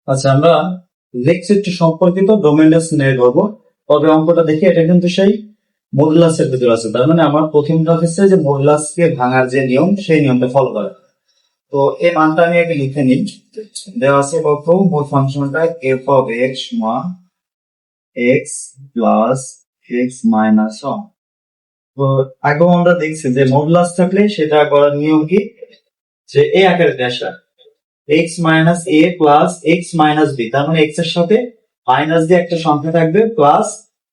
আচ্ছা, আমরা লেকচিত্র সম্পর্কিত ডোমেইনলেস নিয়ে করবো। তবে অঙ্কটা দেখি এটা কিন্তু সেই মডুলাসের ভিতরে আছে। তার মানে আমার প্রথমটা হচ্ছে যে মডুলাসকে ভাঙার যে নিয়ম সেই নিয়মটা ফলো করা। তো এই মানটা আমি আগে লিখে নিই। দেওয়া আছে কত, মূল ফাংশনটা এফ অফ এক্স সমান x plus x minus one. তো আগেও আমরা দেখছি যে মডুলাস থাকলে সেটা করার নিয়ম কি, যে এ আকারে আসা এক্স মাইনাস এ প্লাস এক্স মাইনাস বি, তার মানে এক্স এর সাথে মাইনাস দিয়ে একটা সংখ্যা থাকবে, প্লাস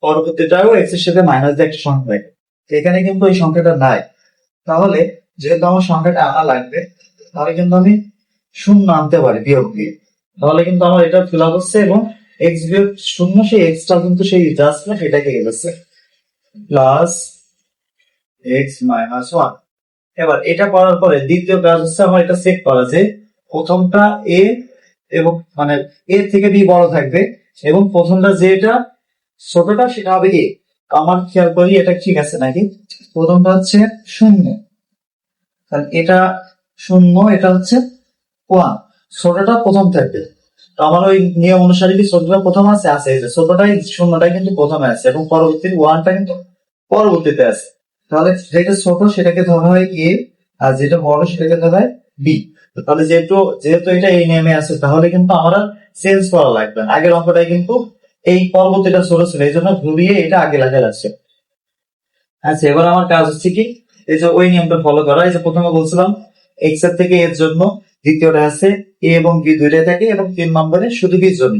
পরবর্তীটাও এক্স এর সাথে মাইনাস দিয়ে একটা সংখ্যা থাকবে। এখানে কিন্তু এই সংখ্যাটা নাই। তাহলে যেহেতু আমার সংখ্যাটা আনা লাগবে, তাহলে কিন্তু আমি শূন্য আনতে পারি বিয়োগ দিয়ে। তাহলে কিন্তু আমার এটা ফিল আপ হচ্ছে এবং এক্স বিয়োগ শূন্য, সেই এক্সটা কিন্তু সেই জাস্ট না সেটাকে গেছে প্লাস এক্স মাইনাস ওয়ান। এবার এটা করার পরে দ্বিতীয় কাজ হচ্ছে আমার এটা চেক করা যে প্রথমটা এ এবং মানে এ থেকে বি বড় থাকবে এবং প্রথমটা যেটা ছোটটা সেটা হবে এ। আমার খেয়াল করি এটা ঠিক আছে নাকি। প্রথমটা হচ্ছে শূন্য, কারণ এটা শূন্য, এটা হচ্ছে ওয়ান, ছোটটা প্রথম থাকবে। তো আমার ওই নিয়ম অনুসারে কি ছোটটা প্রথম আছে, আছে ছোটটাই শূন্যটাই কিন্তু প্রথমে আছে এবং পরবর্তী ওয়ানটা কিন্তু পরবর্তীতে আছে। তাহলে যেটা ছোট সেটাকে ধরা হয় এ, আর যেটা বড় সেটাকে ধরা হয় বি। তাহলে যেহেতু যেহেতু এটা এই নেমে আছে, তাহলে কিন্তু আমরা চেঞ্জ করা লাগবে না। আগের অঙ্কটাই কিন্তু এই পরবর্তীটা ছোট ছিল, এই জন্য ঘুরিয়ে এটা আগে লাগা যাচ্ছে। আচ্ছা, এবার আমার কাজ হচ্ছে কি, এই যে ওই নিয়মটা ফলো করা। এই যে প্রথমে বলছিলাম এক্স এর থেকে এর জন্য, দ্বিতীয়টা আছে এ এবং বি দুইটাই থাকে এবং 3 নম্বরে শুধু বির জন্য।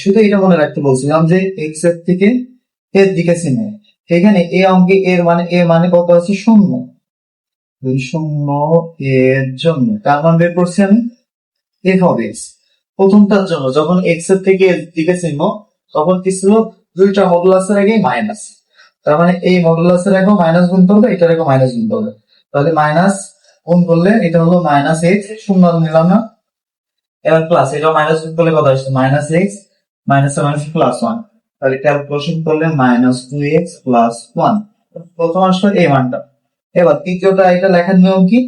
শুধু এটা মনে রাখতে বলছিলাম যে এক্স এর থেকে এর দিকে চিহ্ন। এখানে এ অঙ্কে এর মানে কত আছে, শূন্য। শূন্য এর জন্য তার মান বের করছি আমি এফ অফ এক্স। প্রথমটার জন্য যখন এক্স এর থেকে এর দিকে চিহ্ন, তখন কি ছিল, দুইটা মডুলাসের আগে মাইনাস। তার মানে এই মডুলাসের আগে মাইনাস গুনতে হবে, এটার আগে মাইনাস গুনতে হবে। তাহলে মাইনাস গুণ করলে এটা হলো মাইনাস এক্স, শূন্য নিলাম না। এবার প্লাস, এটা মাইনাস গুণ করলে কত আসছে, minus x minus minus plus one. তাহলে ক্যালকুলেশন করলে minus two x plus one. প্রথম আসলে এই মানটা। এবার তৃতীয়টা, এটা লেখার নিয়ম কি,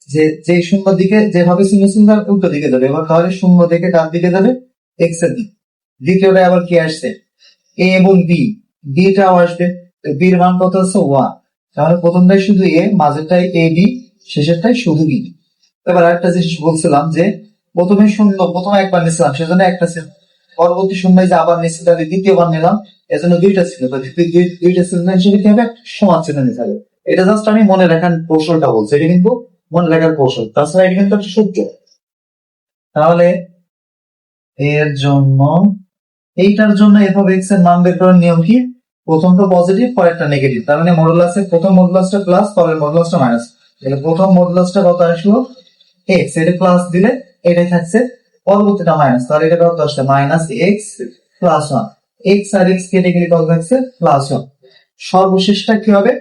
যে যে শূন্য দিকে যেভাবে চিহ্ন ছিল তার উল্টো দিকে যাবে। এবার তাহলে শূন্য থেকে ডান দিকে যাবে এক্স এর দিক। দ্বিতীয়টা আবার কি আসছে, এ এবং বি, বিটাও আসবে। বির মান কত হচ্ছে ওয়ান। তাহলে প্রথমটাই শুধু এ, মাঝেরটাই এ বি, শেষেরটাই শুধু বি। এবার আরেকটা জিনিস বলছিলাম যে প্রথমে শূন্য, প্রথমে একবার নিছিলাম সেজন্য একটা ছিল, পরবর্তী শূন্য যে আবার নিচ্ছি তাহলে দ্বিতীয়বার নিলাম, এজন্য দুইটা ছিল। দুইটা ছিল হিসেবে কি হবে, সমান চিহ্ন নিতে হবে। এটা জাস্ট আমি মনে রাখার কৌশলটা বলছি, এটা কিন্তু মনে রাখার কৌশল, তাছাড়া এটা কিন্তু একটা সূত্র। তাহলে এর জন্য, এইটার জন্য এফ অফ এক্স এর মান বের করার নিয়ম কি, প্রথমটা পজিটিভ পরেরটা নেগেটিভ। তার মানে মডুলাসের প্রথম মডুলাসটা প্লাস পরের মডুলাসটা মাইনাস। তাহলে প্রথম মডুলাসটা কত আসলো এক্স, এটা প্লাস দিলে এটাই থাকছে, পরবর্তীটা মাইনাস, তাহলে এটা কত আসছে minus X plus one. X আর এক্স কেটে গেলে কত থাকছে প্লাস ওয়ান। সর্বশেষটা কি হবে,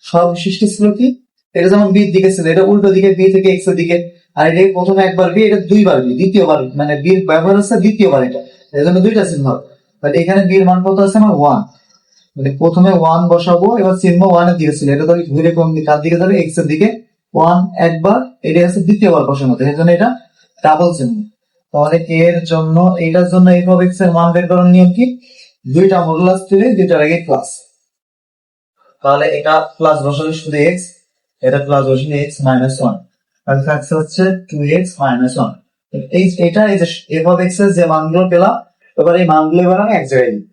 সর্বশেষটা ছিল কি, এটা যেমন বির দিকে ছিল, এটা উল্টো দিকে, বি থেকে এক্স এর দিকে। আর এটা প্রথমে একবার বি, এটা দুইবার বি, দ্বিতীয়বার মানে বির ব্যবহার হচ্ছে দ্বিতীয়বার, এটা এর জন্য দুইটা চিহ্ন হবে। তাহলে এখানে বির মান কত আছে আমার ওয়ান, মানে প্রথমে ওয়ান বসাবো, এবার চিহ্ন ওয়ান এর দিকে ছিল, এটা তো ঘুরে কোন কার দিকে যাবে, এক্স এর দিকে। ওয়ান একবার, এটা আছে দ্বিতীয়বার বসানো, এর জন্য এটা ডাবল চিহ্ন। তাহলে এর জন্য, এটার জন্য এফ অফ এক্স এর মান বের করার নিয়ম কি, দুইটা মডুলাস দিলে দুইটার আগে প্লাস। তাহলে এটা প্লাস বসালে শুধু এক্স, এটা প্লাস বসালে এক্স মাইনাস ওয়ান। তাহলে থাকছে হচ্ছে টু এক্স মাইনাস ওয়ান। এটা এই যে এফ অফ এক্স এর যে মানগুলো পেলাম, এবার এই মানগুলো এবার আমি এক জায়গায় লিখি।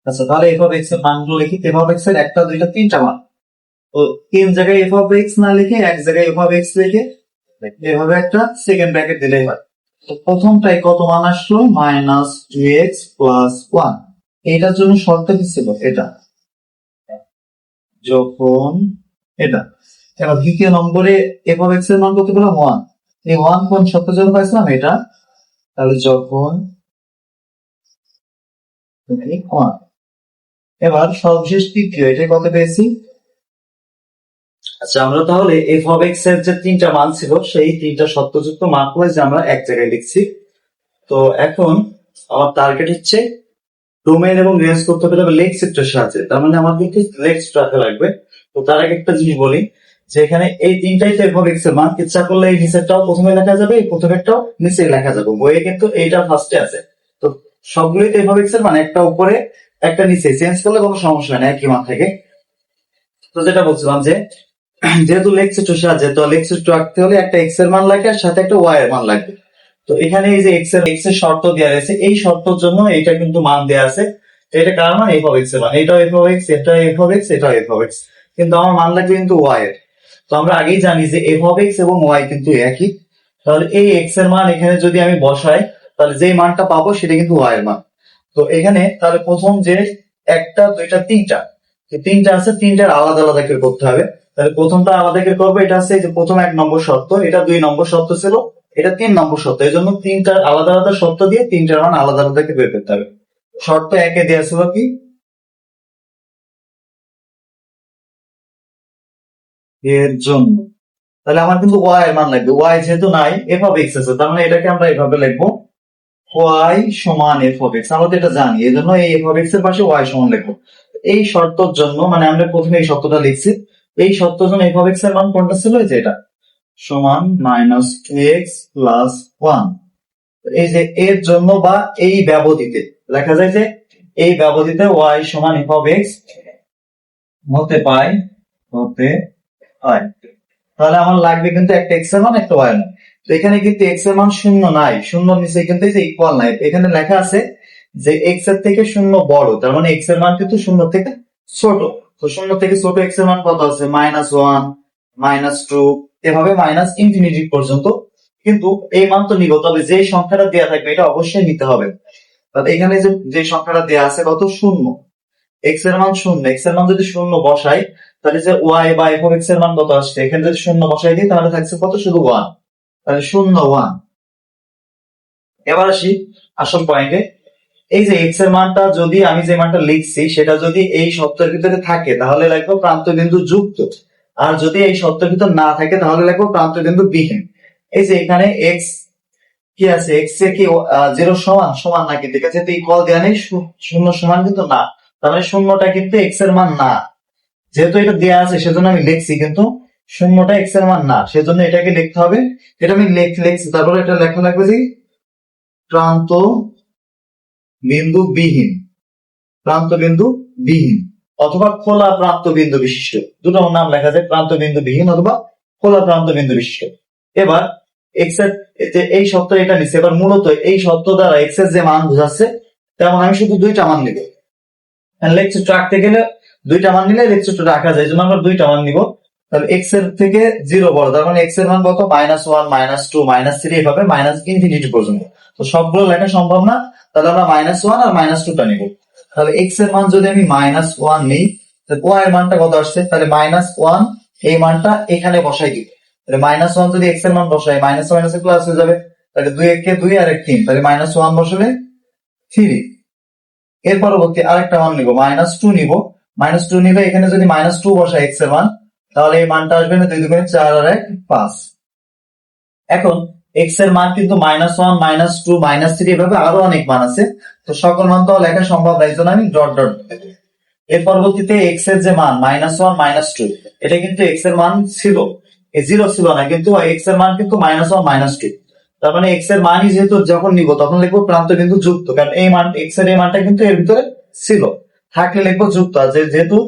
আচ্ছা, তাহলে এফ অফ এক্স এর মানগুলো লিখি। এফ অফ এক্স এর একটা, দুইটা, তিনটা মান। তো তিন জায়গায় এফ অফ এক্স না লিখে এক জায়গায় এফ অফ এক্স লিখে এভাবে একটা সেকেন্ড ব্র্যাকেট দিলেই হয়। তো প্রথমটাই কত মান আসলো, minus two x plus one. এইটার জন্য শর্ত কি ছিল, এটা যখন এটা। এবার দ্বিতীয় নম্বরে এফ অফ এক্স এর মান কত পেলাম ওয়ান। এই ওয়ান কোন শর্তের জন্য পাইছিলাম, এটা। তাহলে যখন ওয়ান। এবার সর্বশেষ তৃতীয়, এটা কত পেয়েছি। আচ্ছা, আমরা তাহলে এফ অফ এক্স এর যে তিনটা মান ছিল সেই তিনটা শর্তযুক্ত মান যে আমরা এক জায়গায় লিখছি। তো এখন আমার টার্গেট হচ্ছে ডোমেইন এবং রেঞ্জ করতে পেলে লেগ চিত্রের সাহায্যে। তার মানে আমার কিন্তু লেগ রাখা লাগবে। তো তার আগে একটা জিনিস বলি যে এখানে এই তিনটাই তো এফ এক্স এর মান, ইচ্ছা করলে এই নিচেরটাও প্রথমে লেখা যাবে, এই প্রথমেরটাও নিচে লেখা যাবে, বইয়ে কিন্তু এইটা ফার্স্টে আছে। তো সবগুলোই তো এফ এক্স এর মান, একটা উপরে একটা নিচে, চেঞ্জ করলে কোনো সমস্যা হয় না, একই মান থাকে। তো যেটা বলছিলাম যে যেহেতু লেকচার টু সাজে, তো লেকচার টু আঁকতে হলে একটা এক্স এর মান লাগবে আর সাথে একটা ওয়াই এর মান লাগবে। তো এখানে এই যে এক্স এর শর্ত দেওয়া রয়েছে, এই শর্তের জন্য এটা কিন্তু মান দেওয়া আছে। তো এটা কার মান? এফ অফ এক্স এর মান। এটাও এফ অফ এক্স, এটাও এফ অফ এক্স, এটাও এফ অফ এক্স, কিন্তু আমার মান লাগবে কিন্তু ওয়াই এর। তো আমরা আগেই জানি যে এফ অফ এক্স এবং ওয়াই কিন্তু একই। তাহলে এই এক্স এর মান এখানে যদি আমি বসাই, তাহলে যে মানটা পাবো সেটা কিন্তু ওয়াই এর মান। তো এখানে তাহলে প্রথম যে একটা দুইটা তিনটা, তিনটা আছে, তিনটার আলাদা আলাদা করে করতে হবে। তাহলে প্রথমটা আলাদা করবো, এটা আছে যে প্রথম 1 নম্বর শর্ত, এটা 2 নম্বর শর্ত ছিল, এটা 3 নম্বর শর্ত। এই জন্য তিনটার আলাদা আলাদা শর্ত দিয়ে তিনটার মান আলাদা আলাদা বের করতে হবে। শর্ত 1 দেওয়া ছিল কি, এর জন্য, তাহলে আমার কিন্তু ওয়াই এর মান লাগবে। ওয়াই যেহেতু নাই, এফ অফ এক্স আছে, তার মানে এটাকে আমরা এভাবে লিখবো, ওয়াই সমান এফ অফ এক্স। আমরা তো এটা জানি, এই জন্য এই এফ অফ এক্স এর পাশে ওয়াই সমান লিখবো। এই শর্তর জন্য, মানে আমরা প্রথমে এই শর্তটা লিখছি, এই শর্তের জন্য এফ অফ এক্স এর মান কোনটা ছিল? যে এটা সমান মাইনাস এক্স প্লাস ওয়ান। এই যে এর জন্য বা এই ব্যবধিতে লেখা যায় যে এই ব্যবধিতে ওয়াই সমান এফ অফ এক্স হতে হয়। তাহলে আমার লাগবে কিন্তু একটা এক্স এর মান, একটা ওয়াই এর মান। তো এখানে কিন্তু এক্স এর মান শূন্য নাই, শূন্য নিচে কিন্তু এই যে ইকুয়াল নাই, এখানে লেখা আছে যে এক্স এর থেকে শূন্য বড়, তার মানে এক্স এর মান কিন্তু শূন্য থেকে ছোট। তো শূন্য থেকে ছোট এক্স এর মান কত আছে? মাইনাস ওয়ান, মাইনাস টু, এভাবে মাইনাস ইনফিনিটি পর্যন্ত। কিন্তু এই মান তো নিব, তবে যে সংখ্যাটা দেওয়া থাকবে এটা অবশ্যই নিতে হবে। তাহলে এখানে যে সংখ্যাটা দেওয়া আছে কত? শূন্য। এক্স এর মান শূন্য, এক্স এর মান যদি শূন্য বসাই, তাহলে যে ওয়াই বা এফ অফ এক্স এর মান কত আসছে? এখানে যদি শূন্য বসাই দিই তাহলে থাকছে কত? শুধু ওয়ান। তাহলে শূন্য ওয়ান। এবার আসি আসল পয়েন্টে। এই যে এক্স এর মানটা যদি আমি যে মানটা লিখছি সেটা যদি এই শর্তের ভিতরে থাকে তাহলে লিখবো প্রান্ত বিন্দু যুক্ত, আর যদি এই শর্তের ভিতর না থাকে তাহলে লিখবো প্রান্ত বিন্দু বিহীন। এই যে এখানে এক্স কি আছে? এক্স এ কি জিরো সমান? সমান না, কিন্তু যেহেতু ইকুয়াল দেওয়া নেই, শূন্য সমান কিন্তু না, তার মানে শূন্যটা কিন্তু এক্স এর মান না। যেহেতু এটা দেওয়া আছে সেজন্য আমি লিখছি, কিন্তু শূন্যটা এক্স এর মান না, সেজন্য এটাকে লিখতে হবে। এটা আমি লিখছি, তারপরে এটা লেখা লাগবে যে প্রান্ত বিন্দু বিহীন, প্রান্ত বিন্দু বিহীন অথবা খোলা প্রান্ত বিন্দু বিশিষ্ট, দুটো নাম লেখা যায়, প্রান্ত বিন্দু বিহীন অথবা খোলা প্রান্ত বিন্দু বিশিষ্ট। এবার এক্স এর যে এই শর্ত এটা নিচ্ছে, এবার মূলত এই শর্ত দ্বারা এক্স এর যে মান বোঝাচ্ছে, তেমন আমি শুধু দুইটা মান নিব। লেকচার রাখতে গেলে দুইটা মান নিলে লেকচারটা রাখা যায়, এই জন্য আমরা দুইটা মান নিব। তাহলে এক্স এর থেকে জিরো বড়, তার মানে এক্স এর মান কত? Minus one, minus two, minus three, এভাবে মাইনাস ইনফিনিটি পর্যন্ত। তো সবগুলো লেখা সম্ভব না, তাহলে আমরা মাইনাস ওয়ান আর মাইনাস টুটা নিব। তাহলে এক্স এর মান যদি আমি মাইনাস ওয়ান নিই, ওয়াই এর মানটা কত আসছে? তাহলে মাইনাস ওয়ান, এই মানটা এখানে বসাই দিব। তাহলে মাইনাস ওয়ান যদি এক্স এর মান বসাই, মাইনাস মাইনাস প্লাস হয়ে যাবে, তাহলে দুই একে দুই আর এক তিন, তাহলে মাইনাস ওয়ান বসালে থ্রি। এর পরবর্তী আরেকটা মান নিব, মাইনাস টু নিব। মাইনাস টু নিলে এখানে যদি মাইনাস টু বসাই এক্স এর মান, তাহলে এই মানটা আসবে না, দুই দুগুণে চার আর এক পাঁচ। এখন এক্স এর মান কিন্তু minus one, minus two, minus three, এভাবে আরো অনেক মান আছে। তো সকল মান তো লেখা সম্ভব না, এই জন্য আমি ডট ডট। এর পরবর্তীতে এক্স এর যে মান মাইনাস ওয়ান, মাইনাস টু, এটা কিন্তু এক্স এর মান ছিল, জিরো ছিল না, কিন্তু এক্স এর মান কিন্তু মাইনাস ওয়ান, মাইনাস টু। তার মানে এক্স এর মানই যেহেতু যখন নিব তখন লিখবো প্রান্ত বিন্দু যুক্ত, কারণ এই মান এক্স এর এই মানটা কিন্তু এর ভিতরে ছিল, থাকলে লিখবো যুক্ত, আর যেহেতু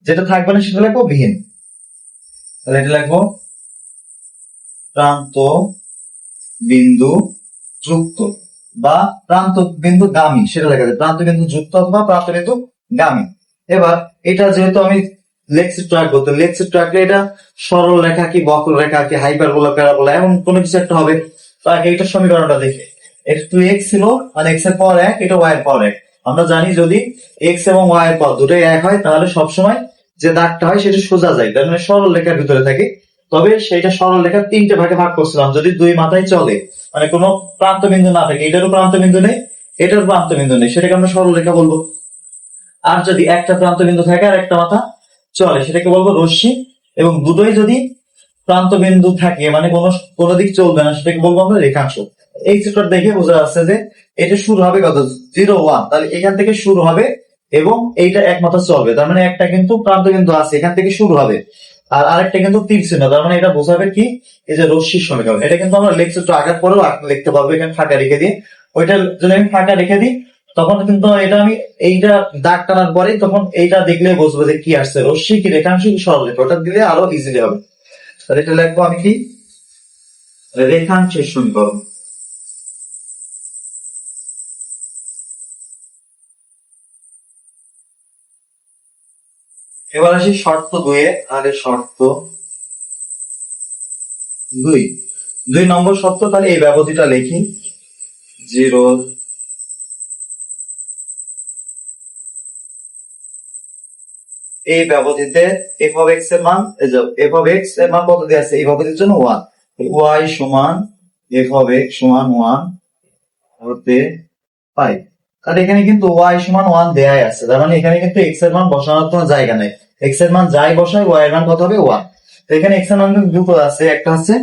যেটা থাকবে না সেটা লিখবো বিহীন। তাহলে এটা লিখবো প্রান্ত বিন্দু যুক্ত বা প্রান্ত বিন্দু গামী, সেটা লেখা যায়, প্রান্ত বিন্দু যুক্ত অথবা প্রান্ত বিন্দু গামী। এবার এটা যেহেতু আমি লেক্সিট রাখবো, তো লেক্সিট রাখলে এটা সরল রেখা কি বক্র রেখা কি হাইপারবোলা প্যারাবোলা এমন কোনো কিছু একটা হবে। তো আগে এইটার সমীকরণটা দেখে, এক্স টু এক্স ছিল মানে এক্স এর পাওয়ার এক, এটা ওয়াই এর পাওয়ার এক। আমরা জানি যদি এক্স এবং ওয়াই এর পাওয়ার দুটোই এক হয় তাহলে সবসময় যে দাগটা হয় সেটা সোজা যায়, তার মানে সরল রেখার ভিতরে থাকে। তবে সেটা সরল রেখার তিনটে ভাগে ভাগ করছিলাম, যদি দুই মাথায় চলে, মানে কোনো প্রান্ত বিন্দু না থাকে, এটারও প্রান্ত বিন্দু নেই এটার প্রান্ত বিন্দু নেই, সেটাকে আমরা সরল রেখা বলবো। আর যদি একটা প্রান্ত বিন্দু থাকে আর একটা মাথা চলে, সেটাকে বলবো রশ্মি। এবং দুটোই যদি প্রান্ত বিন্দু থাকে মানে কোনো দিক চলবে না, সেটাকে বলবো আমরা রেখাংশ। এই চিত্রটা দেখে বোঝা যাচ্ছে যে এটা শুরু হবে কত? 0 1, তাহলে এখান থেকে শুরু হবে এবং এইটা এক মাথা চলবে, তার মানে একটা কিন্তু প্রান্ত বিন্দু আছে, এখান থেকে শুরু হবে আর আরেকটা কিন্তু তীর চিহ্ন, তার মানে এটা বোঝাবে কি, এই যে রশ্মির সমীকরণ, এটা কিন্তু আমরা লিখছি একটু আগার পরেও লিখতে পারবো এখানে ফাঁকা রেখে দিয়ে। ওইটা যদি আমি ফাঁকা রেখে দিই তখন কিন্তু এটা আমি এইটা দাগ টানার পরে তখন এইটা দেখলে বুঝবো যে কি আসছে, রশ্মি কি রেখাংশ কি সরলরেখা, ওটা দিলে আরো ইজিলি হবে। তাহলে এটা লিখবো আমি কি, রেখাংশের সমীকরণ। এবার আসি শর্ত 2 এ। তাহলে শর্ত 2, 2 নম্বর শর্ত, তাহলে এই ব্যবধিটা লিখি 0, এই ব্যবধিতে f of x এর মান, এই যে f of x এর মান কত দেয়া আছে এই ব্যবধির জন্য 1, y সমান f of x সমান 1 হতে পাই। তাহলে এখানে কিন্তু y সমান 1 দেয়াই আছে, তার মানে এখানে কিন্তু x এর মান বসানোর কোনো জায়গা নেই, x এর মান যাই বসাই y এর মান কত হবে 1। তো এখানে x এর মান কিন্তু দুটো আছে, একটা আছে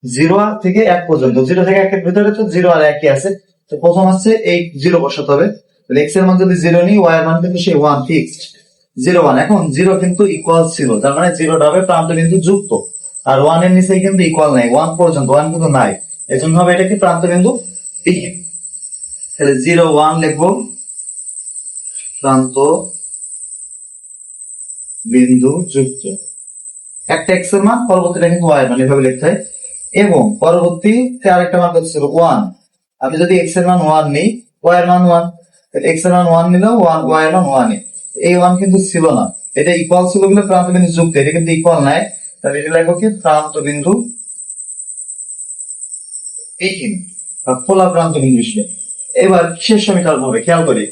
0 থেকে 1 পর্যন্ত, 0 থেকে 1 এর ভিতরে তো 0 আর 1 আছে। তো প্রথম আছে এই 0 বসাতে হবে, তাহলে x এর মান যদি 0 নিই y এর মান কিন্তু সেই 1 ফিক্সড 0 1। এখন 0 কিন্তু ইকুয়াল ছিল, তার মানে 0 হবে প্রান্ত বিন্দু যুক্ত, আর 1 এর নিচে কিন্তু ইকুয়াল নাই, 1 পর্যন্ত 1 কিন্তু নাই, এজন্য হবে এটা কি প্রান্ত বিন্দু পি। তাহলে 0 1 লিখবো প্রান্ত বিন্দু যুক্ত, একটা x এর মান পরবর্তীটা কিন্তু y এর মান, এভাবে লিখতে হয়। এবং পরবর্তীতে আরেকটা মান কত ছিল 1, আমি যদি x এর মান 1 নিই y এর মান 1, তাহলে x এর মান 1 নিলেও y এর মান 1 এই 1 কিন্তু ছিল না, এটা ইকুয়াল ছিল বলে প্রান্ত বিন্দু যুক্ত, এটা কিন্তু ইকুয়াল নাই, তাহলে এটা লিখবো কি প্রান্ত বিন্দু এইখানে বা খোলা প্রান্ত বিন্দু হিসেবে। এবার শেষ সমীকরণ হবে, খেয়াল করি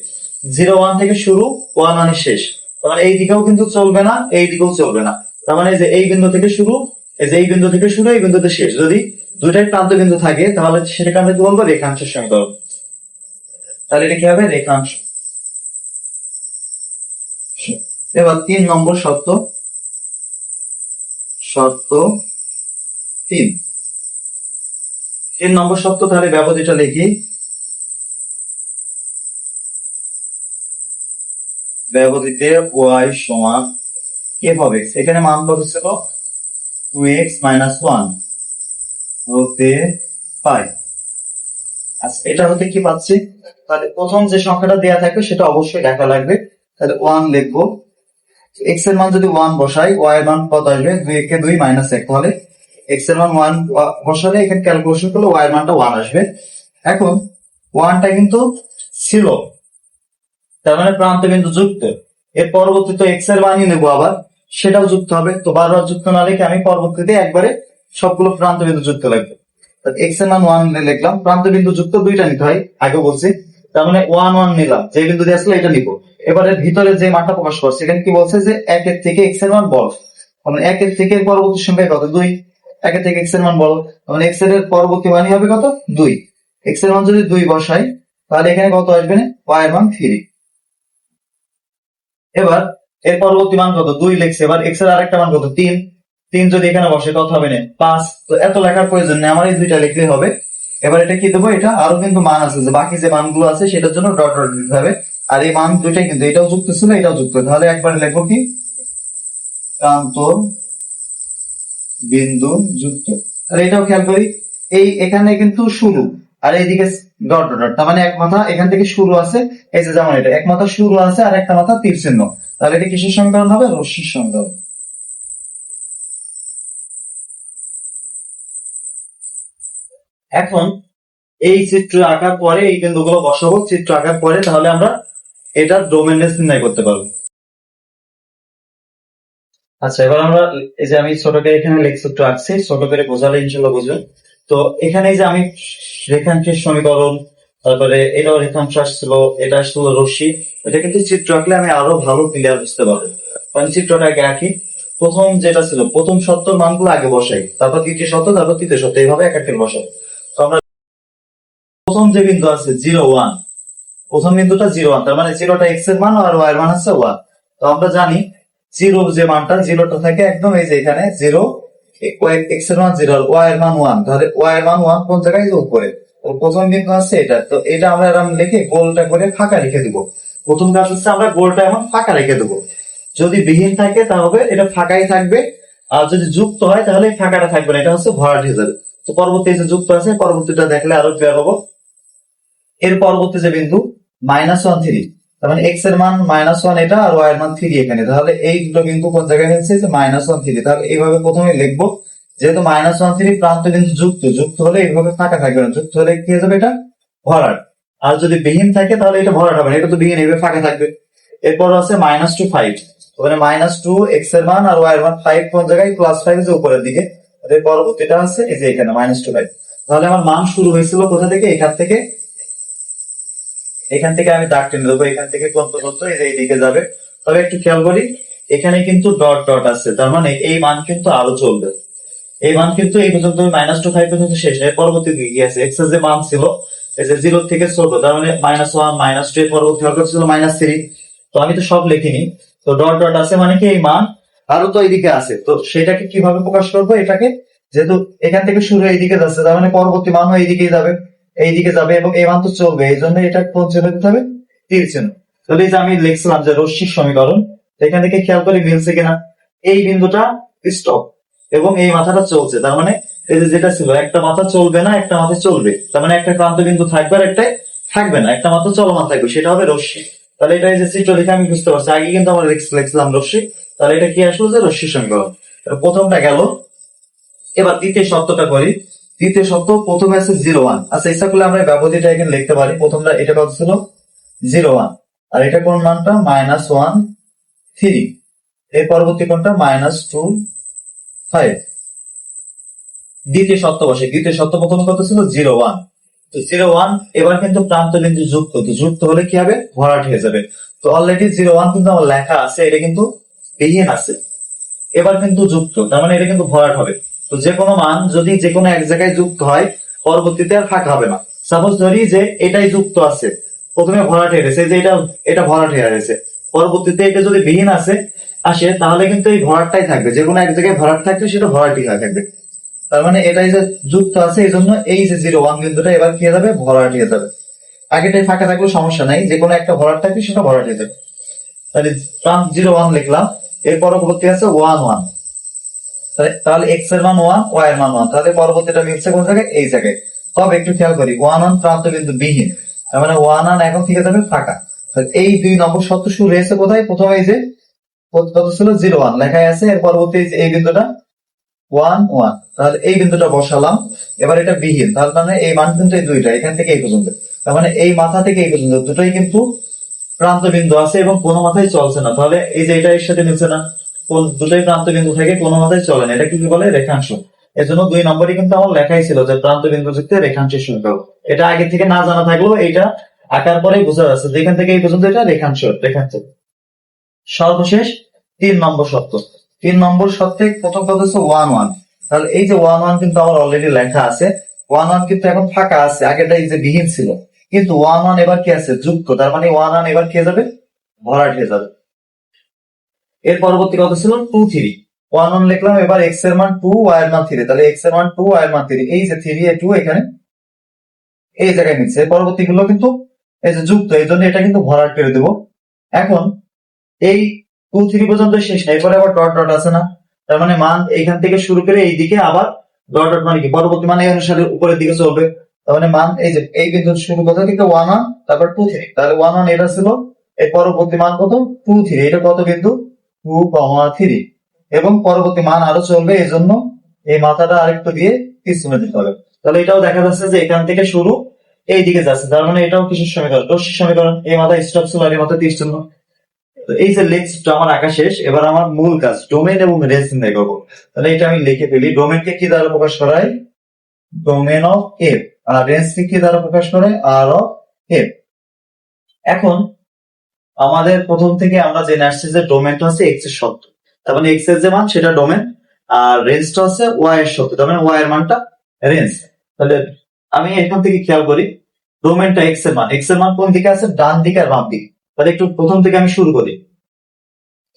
0 1 থেকে শুরু 1 1 শেষ, তাহলে এই দিকেও কিন্তু চলবে না এই দিকেও চলবে না, তার মানে যে এই বিন্দু থেকে শুরু, এই যে এই বিন্দু থেকে শুরু এই বিন্দুতে শেষ, যদি দুইটাই প্রান্ত বিন্দু থাকে তাহলে সেটাকে আমরা কি বলবো রেখাংশের সমীকরণ। তাহলে এটা কি হবে রেখাংশ। এবার 3 নম্বর শর্ত, শর্ত 3 নম্বর শর্ত, তাহলে ব্যবধিটা লিখি, ব্যবধিতে y সমান f of x, এখানে মান কত ছিল 2x - 1 হতে পাই। আচ্ছা এটা হতে কি পাচ্ছি, তাহলে প্রথম যে সংখ্যাটা দেয়া থাকবে সেটা অবশ্যই দেখা লাগবে, তাহলে 1 লিখবো, x এর মান যদি 1 বসাই y এর মান কত আসবে 2 কে 2 - 1, তাহলে x এর মান 1 বসালে এখানে ক্যালকুলেশন করলে y এর মানটা 1 আসবে। এখন 1টা কিন্তু ছিল, তার মানে প্রান্ত বিন্দু যুক্ত, এর পরবর্তীতে x এর মানই নেবো আবার, সেটাও যুক্ত হবে, তো বারবার যুক্ত না লিখে আমি পরবর্তীতে একবারে সবগুলো প্রান্ত বিন্দু যুক্ত লাগবে। x এর মান 1 লিখলাম, প্রান্ত বিন্দু যুক্ত দুইটা নিতে হয় আগে বলছি, তার মানে 1 1 নিলাম, যে বিন্দু দিয়ে আসলে এটা নিব। এবারে ভিতরে যে মানটা প্রকাশ করছে এখানে কি বলছে যে 1 এর থেকে x এর মান বড়, মানে 1 এর থেকে পরবর্তী সংখ্যা কত 2, 1 এর থেকে x এর মান বড়, মানে x এর পরবর্তী মানই হবে কত 2, x এর মান যদি 2 বসাই তাহলে এখানে কত আসবে না y এর মান 3। এবার এর পরবর্তী মান কত 2 লিখছে, এবার x এর আরেকটা মান কত 3, 3 যদি এখানে বসে কত হবে না 5, তো এত লেখার প্রয়োজন নেই, আমার এই দুইটা লিখলেই হবে। এবার এটা কি দেবো, এটা আরো কিন্তু মান আছে, যে বাকি যে মানগুলো আছে সেটার জন্য ডট ডট দিতে হবে, আর এই মান দুইটাই কিন্তু এটাও যুক্ত ছিল এটাও যুক্ত, তাহলে একবার লিখবো কি প্রান্ত বিন্দু যুক্ত। আর এটাও খেয়াল করি, এই এখানে কিন্তু শুরু আর এইদিকে ডট ডট ডট, তার মানে এক মাথা এখান থেকে শুরু আছে, এই যে যেমন এটা এক মাথা শুরু আছে আর একটা মাথা তীর চিহ্ন, তাহলে এটা কিসের সমীকরণ হবে রশ্মির সমীকরণ। এখন এই চিত্র আঁকার পরে এই বিন্দুগুলো বসাবো, চিত্র আঁকার পরে তাহলে আমরা এটার ডোমেনলেস নির্ণয় করতে পারবো। আচ্ছা এবার আমরা এই যে আমি ছোট করে এখানে লেখচিত্র আঁকছি, ছোট করে বোঝালে ইনশাল্লাহ বুঝবেন। তো এখানে যে আমি রেখাংশের সমীকরণ, তারপরে এটাও রেখাংশ আসছিল, এটা আসছিল রশ্মি, এটা কিন্তু চিত্র আঁকলে আমি আরো ভালো ক্লিয়ার বুঝতে পারবো। আমি চিত্রটা আগে আঁকি, প্রথম যেটা ছিল প্রথম শর্তের মানগুলো আগে বসাই, তারপর দ্বিতীয় শর্ত, তারপর তৃতীয় শর্ত, এইভাবে এক একটা বসাই। তো আমরা প্রথম যে বিন্দু আছে 0 1, প্রথম বিন্দুটা 0 1, তার মানে 0টা x এর মান আর y এর মান আছে 1। তো আমরা জানি 0 যে মানটা 0টা থাকে একদম এই যে এখানে 0, x এর মান 0 আর y এর মান 1, তাহলে y এর মান 1 কোন জায়গায় উপরে, প্রথম বিন্দু আছে এটা, তো এটা আমরা এরকম লিখে গোলটা করে ফাঁকা রেখে দিব। প্রথম কাজ হচ্ছে আমরা গোলটা এখন ফাঁকা রেখে দেবো, যদি বিহীন থাকে তাহলে এটা ফাঁকাই থাকবে, আর যদি যুক্ত হয় তাহলে এই ফাঁকাটা থাকবে না, এটা হচ্ছে ভরাট হয়ে যাবে। তো পরবর্তী যে যুক্ত আছে, পরবর্তীটা দেখলে আরো ক্লিয়ার হবো। এর পরবর্তী যে বিন্দু -1 3, তার মানে এক্স এর মান -1 এটা আর ওয়াই এর মান 3 এখানে, তাহলে এই দুটো বিন্দু কোন জায়গায় হয়েছে, যে -1 3। তাহলে এইভাবে প্রথমে লিখবো, যেহেতু -1 3 প্রান্ত বিন্দু যুক্ত, যুক্ত হলে এইভাবে ফাঁকা থাকবে না, যুক্ত হলে কি হয়ে যাবে, এটা ভরাট। আর যদি বিহীন থাকে তাহলে এটা ভরাট হবে না, এটা তো বিহীন, এইভাবে ফাঁকা থাকবে। এরপর আছে -2 5, ওখানে -2 এক্স এর মান আর ওয়াই এর মান 5 কোন জায়গায়, +5 যে উপরের দিকে। এর পরবর্তীটা আছে এই যে এখানে -2 5। তাহলে আমার মান শুরু হয়েছিল কোথা থেকে, এখান থেকে। এখান থেকে আমি দাগ টেনে দেবো, এখান থেকে কোন পর্যন্ত এইদিকে যাবে। তবে একটু খেয়াল করি, এখানে কিন্তু ডট ডট আছে, তার মানে এই মান কিন্তু আরো চলবে। এই মান কিন্তু এই পর্যন্ত -2 5 পর্যন্ত শেষ, এর পরবর্তী দিকে কি আছে, এক্স এর যে মান ছিল এই যে 0 থেকে ছোট, তার মানে -1 -2, এর পরবর্তী হল ছিল -3। তো আমি তো সব লিখিনি, তো ডট ডট আছে মানে কি এই মান আরো তো এইদিকে আছে। তো সেটাকে কিভাবে প্রকাশ করবো, এটাকে যেহেতু এখান থেকে শুরু এইদিকে যাচ্ছে, তার মানে পরবর্তী মানও এইদিকেই যাবে, এইদিকে যাবে, এবং এই মান তো চলবে, এই জন্য এটা কোন চিহ্ন দিতে হবে, তীর চিহ্ন। তাহলে এই যে আমি লিখছিলাম যে রশ্মির সমীকরণ, এখান থেকে খেয়াল করে মিলছে কিনা, এই বিন্দুটা স্টপ এবং এই মাথাটা চলছে, তার মানে এই যে যেটা ছিল একটা মাথা চলবে না, একটা মাথা চলবে, তার মানে একটা প্রান্ত বিন্দু থাকবে আর একটা থাকবে না, একটা মাত্র চলমান থাকবে, সেটা হবে রশ্মি। তাহলে এটা এই যে চিত্র দেখে আমি বুঝতে পারছি, আগে কিন্তু আমরা লিখছিলাম রশ্মি, তাহলে এটা কি আসলো, যে রশ্মির সমীকরণ। প্রথমটা গেল। এবার দ্বিতীয় শর্তটা করি। দ্বিতীয় শর্ত, প্রথমে আছে 0 1। আচ্ছা, ইচ্ছা করলে আমরা ব্যবধিটা এখানে লিখতে পারি। প্রথমটা এটা কত ছিল, 0 1, আর এটা কোন মানটা, -1 3। এর পরবর্তী কোনটা, -2 5। দ্বিতীয় শর্ত বসে, দ্বিতীয় শর্ত প্রথমে কত ছিল, 0 1। তো 0 1 এবার কিন্তু প্রান্ত বিন্দু যুক্ত, তো যুক্ত হলে কি হবে, ভরাট হয়ে যাবে। তো অলরেডি 0 1 কিন্তু আমার লেখা আছে, এটা কিন্তু বিহীন আছে, এবার কিন্তু যুক্ত, তার মানে এটা কিন্তু ভরাট হবে। তো যে কোনো মান যদি যে কোনো এক জায়গায় যুক্ত হয়, পরবর্তীতে আর ফাঁকা হবে না। সাপোজ ধরি যে এটাই যুক্ত আছে, প্রথমে ভরাট হয়ে গেছে, যে এটা ভরাট হয়ে গেছে, পরবর্তীতে এটা যদি বিহীন আসে তাহলে কিন্তু এই ভরাটটাই থাকবে, যে কোনো এক জায়গায় ভরাট থাকবে, সেটা ভরাটই হয়ে থাকবে। তার মানে এটাই যে যুক্ত আছে, এই জন্য এই যে 0 1 বিন্দুটা এবার কি হয়ে যাবে, ভরাট হয়ে যাবে। আগেটাই ফাঁকা থাকলে সমস্যা নাই, যে কোনো একটা ভরাট থাকবে, সেটা ভরাট হয়ে যাবে। তাহলে 0 1 লিখলাম। এর পরবর্তী আছে 1 1, তাহলে এক্স এর মান 1, ওয়াই এর মান 1, তাহলে পরবর্তীটা মিলছে কোন জায়গায়, এই জায়গায়। তবে একটু খেয়াল করি, 1 1 প্রান্ত বিন্দু বিহীন, তার মানে 1 1 এখন থেকে যাবে ফাঁকা। এই 2 নম্বর শর্ত শুরু হয়েছে কোথায়, প্রথমে এই যে কত ছিল, 0 1 লেখাই আছে, এর পরবর্তী এই বিন্দুটা 1 1, তাহলে এই বিন্দুটা বসালাম। এবার এটা বিহীন, তার মানে এই মান কিন্তু এই দুইটা, এখান থেকে এই পর্যন্ত, তার মানে এই মাথা থেকে এই পর্যন্ত দুটোই কিন্তু প্রান্ত বিন্দু আছে এবং কোনো মাথায় চলছে না, তাহলে এই যে এটা এর সাথে মিলছে না, কোন দুটোই প্রান্ত বিন্দু থেকে কোনো মাথায় চলে না, এটা কি বলে, রেখাংশ। এর জন্য 2 নম্বরই কিন্তু আমার লেখাই ছিল যে প্রান্ত বিন্দু যুক্ত রেখাংশের সমীকরণ। এটা আগে থেকে না জানা থাকলেও এইটা আঁকার পরেই বোঝা যাচ্ছে, যেখান থেকে এই পর্যন্ত এটা রেখাংশ। সর্বশেষ 3 নম্বর শর্ত। 3 নম্বর শর্তে প্রথম কথা হচ্ছে 1 1, তাহলে এই যে 1 1 কিন্তু আমার অলরেডি লেখা আছে, 1 1 কিন্তু এখন ফাঁকা আছে, আগেটা এই যে বিহীন ছিল, কিন্তু 1 1 এবার কি আছে, যুক্ত, তার মানে 1 1 এবার কি হয়ে যাবে, ভরাট হয়ে যাবে। এর পরবর্তী কত ছিল, 2 3। 1 1 লিখলাম, এবার এক্স এর মান 2, ওয়াই এর মান 3, তাহলে এক্স এর মান 2, ওয়াই এর মান 3, এই যে 3 এ 2 এখানে এই জায়গায় মিলছে। এর পরবর্তী গুলো কিন্তু এই যে যুক্ত, এই জন্য এটা কিন্তু ভরাট করে দেবো। এখন এই 2 3 পর্যন্ত শেষ না, এরপরে আবার ডট ডট আছে না, তার মানে মান এইখান থেকে শুরু করে এইদিকে আবার ডট ডট, মানে কি পরবর্তী মান এই অনুসারে উপরের দিকে চলবে। তার মানে মান এই যে এই বিন্দু শুরু কোথা থেকে, 1 1, তারপর 2 3, তাহলে 1 1 এটা ছিল, এর পরবর্তী মান কত, 2 3, এটা কত বিন্দু, 2, 3, এবং পরবর্তী মান আরো চলবে, এই জন্য এই মাথাটা আরেকটু দিয়ে পিছনে দিতে হবে। তাহলে এটাও দেখা যাচ্ছে যে এখান থেকে শুরু এই দিকে যাচ্ছে, তার মানে এটাও কিসের সমীকরণ, রশ্মির সমীকরণ। এই মাথায় স্টপ ছিল আর এই মাথায় তীর চিহ্ন। তো এই যে লেক্সটা আমার আঁকা শেষ, এবার আমার মূল কাজ ডোমেন এবং রেঞ্জ নির্ণয় করবো। তাহলে এটা আমি লিখে ফেলি, ডোমেনকে কি দ্বারা প্রকাশ করায়, ডোমেন অফ এফ, আর রেঞ্জকে কি দ্বারা প্রকাশ করে, আর অফ এফ। এখন আমাদের প্রথম থেকে আমরা জেনে আসছি যে ডোমেনটা হচ্ছে এক্স এর শব্দ, তার মানে এক্স এর যে মান সেটা ডোমেন, আর রেঞ্জটা হচ্ছে ওয়াই এর শব্দ, তার মানে ওয়াই এর মানটা রেঞ্জ। তাহলে আমি এখান থেকে খেয়াল করি, ডোমেনটা এক্স এর মান কোন দিকে আছে, ডান দিকে আর বাম দিকে। তাহলে একটু প্রথম থেকে আমি শুরু করি।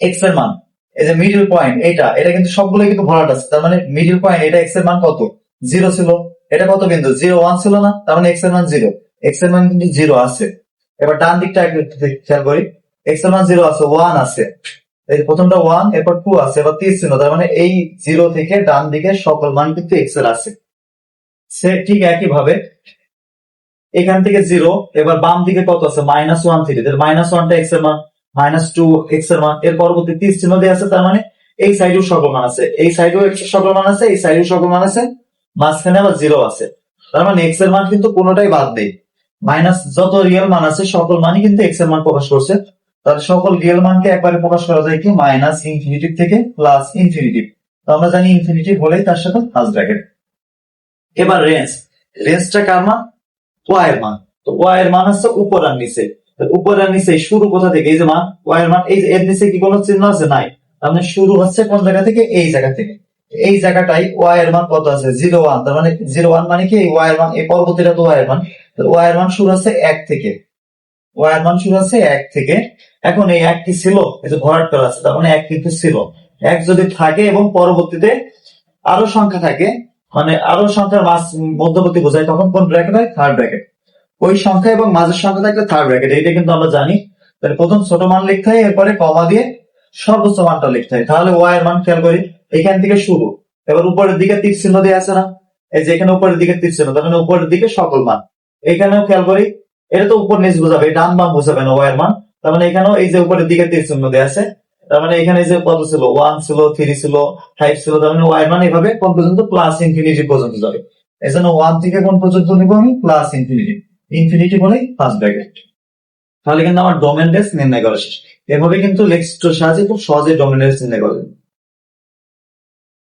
এক্স এর মান, এই যে মিডল পয়েন্ট, এটা কিন্তু সবগুলো কিন্তু ভরাট আছে, তার মানে মিডল পয়েন্ট, এটা এক্স এর মান কত, 0 ছিল। এটা কত বিন্দু, 0 1 ছিল না, তার মানে এক্স এর মান 0, এক্স এর মান কিন্তু 0 আছে। এবার ডান দিকটা একটু খেয়াল করি, এক্স এর মান 0 আছে, 1 আছে, এই প্রথমটা 1, এরপর 2 আছে, এবার তীর চিহ্ন, তার মানে এই 0 থেকে ডান দিকে সকল মান কিন্তু x এর আছে। সে ঠিক একই ভাবে এখান থেকে 0, এবার বাম দিকে কত আছে, -1 থেকে, -1টা x এর মান, -2 x এর মান, এর পরবর্তী তীর চিহ্ন দিয়ে আছে, তার মানে এই সাইডেও সকল মান আছে, এই সাইডেও সকল মান আছে, এই সাইডেও সকল মান আছে, মাঝখানে আবার 0 আছে, তার মানে x এর মান কিন্তু কোনোটাই বাদ নেই। মাইনাস যত রিয়েল মান আছে সকল মানই কিন্তু x এর মান প্রকাশ করছে, তাহলে সকল রিয়েল মানকে একবারে প্রকাশ করা যায় কি মাইনাস ইনফিনিটিভ থেকে প্লাস ইনফিনিটিভ। তো আমরা জানি ইনফিনিটিভ হলেই তার সাথে ফার্স্ট ব্র্যাকেট। এবার রেঞ্জটা কার মান, y এর মান। তো y এর মান হচ্ছে উপর আর নিচে, উপর আর নিচে শুরু কোথা থেকে, এই যে মান y এর মান, এই যে এর নিচে কি কোনো চিহ্ন আছে, নাই, তার মানে শুরু হচ্ছে কোন জায়গা থেকে, এই জায়গা থেকে, এই জায়গাটাই y এর মান কত আছে 0, 1, তার মানে 0, 1 মানে কি এই y এর মান, এই পরবর্তীটা তো y এর মান, y এর মান শুরু হচ্ছে 1 থেকে, y এর মান শুরু হচ্ছে 1 থেকে। এখন এই 1 কি ছিল, এই যে ভরাট করা আছে, তার মানে 1 কিন্তু ছিল, 1 যদি থাকে এবং পরবর্তীতে আরো সংখ্যা থাকে, মানে আরো সংখ্যার মধ্যবর্তী বোঝায়, তখন কোন ব্র্যাকেট হয়, থার্ড ব্র্যাকেট। ওই সংখ্যা এবং মাঝের সংখ্যা থাকলে থার্ড ব্র্যাকেট, এটা কিন্তু আমরা জানি। তাহলে প্রথম ছোট মান লিখতে হয়, এরপরে কমা দিয়ে সর্বোচ্চ মানটা লিখতে হয়। তাহলে y এর মান খেয়াল করি, এখান থেকে শুরু, এবার উপরের দিকে তীর চিহ্ন দিয়ে আছে না, এই যে এখানে উপরের দিকে তীর চিহ্ন, তার মানে উপরের দিকে সকল মান। এখানেও খেয়াল করি, এটা তো উপর নিচ বোঝাবে, ডান বাম বোঝাবে না y এর মান, তার মানে এখানেও এই যে উপরের দিকে তীর চিহ্ন দিয়ে আছে, তার মানে এখানে যে কত ছিল, 1 ছিল, 3 ছিল, 5 ছিল, তার মানে y এর মান এভাবে কোন পর্যন্ত, প্লাস ইনফিনিটি পর্যন্ত যাবে। এই জন্য 1 থেকে কোন পর্যন্ত নিব আমি, প্লাস ইনফিনিটি, ইনফিনিটি বলেই ফার্স্ট ব্র্যাকেট। তাহলে কিন্তু আমার ডোমেন রেঞ্জ নির্ণয় করা শেষ। এভাবে কিন্তু লেক্সটের সাহায্যে খুব সহজে ডোমেন রেঞ্জ নির্ণয় করা যায়।